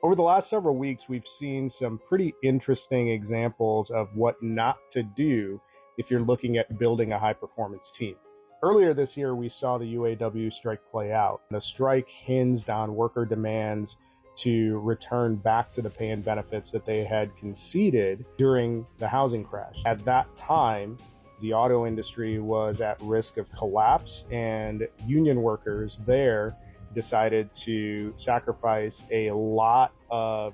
Over the last several weeks, we've seen some pretty interesting examples of what not to do if you're looking at building a high-performance team. Earlier this year, we saw the UAW strike play out. The strike hinged on worker demands to return back to the pay and benefits that they had conceded during the housing crash. At that time, the auto industry was at risk of collapse, and union workers there decided to sacrifice a lot of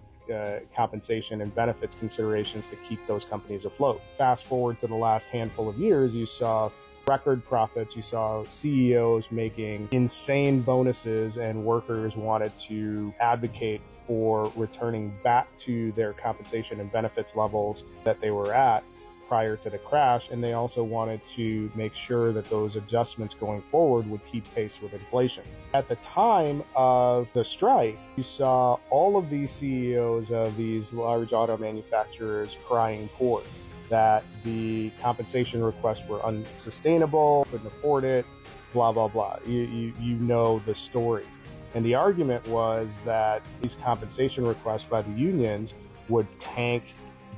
compensation and benefits considerations to keep those companies afloat. Fast forward to the last handful of years, you saw record profits, you saw CEOs making insane bonuses, and workers wanted to advocate for returning back to their compensation and benefits levels that they were at prior to the crash, and they also wanted to make sure that those adjustments going forward would keep pace with inflation. At the time of the strike, you saw all of these CEOs of these large auto manufacturers crying poor, that the compensation requests were unsustainable, couldn't afford it, blah, blah, blah. You know the story. And the argument was that these compensation requests by the unions would tank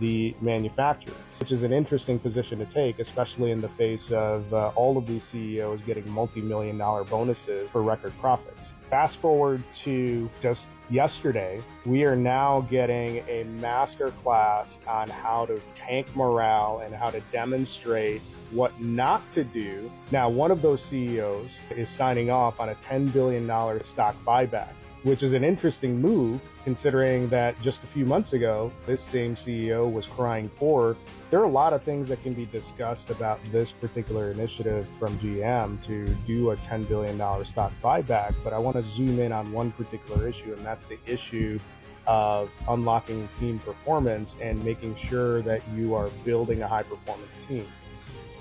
the manufacturers, which is an interesting position to take, especially in the face of all of these CEOs getting multi-million-dollar bonuses for record profits. Fast forward to just yesterday, we are now getting a master class on how to tank morale and how to demonstrate what not to do. Now, one of those CEOs is signing off on a $10 billion stock buyback, which is an interesting move considering that just a few months ago, this same CEO was crying poor. There are a lot of things that can be discussed about this particular initiative from GM to do a $10 billion stock buyback, but I want to zoom in on one particular issue, and that's the issue of unlocking team performance and making sure that you are building a high-performance team.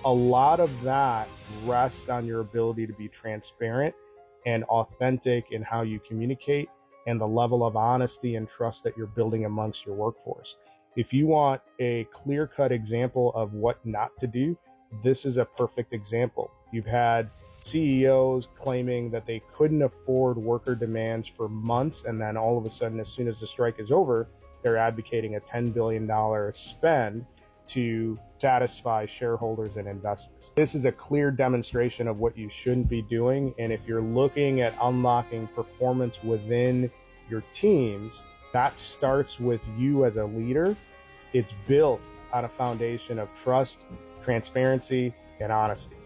A lot of that rests on your ability to be transparent and authentic in how you communicate and the level of honesty and trust that you're building amongst your workforce. If you want a clear-cut example of what not to do, this is a perfect example. You've had CEOs claiming that they couldn't afford worker demands for months, and then all of a sudden, as soon as the strike is over, they're advocating a $10 billion spend to satisfy shareholders and investors. This is a clear demonstration of what you shouldn't be doing. And if you're looking at unlocking performance within your teams, that starts with you as a leader. It's built on a foundation of trust, transparency, and honesty.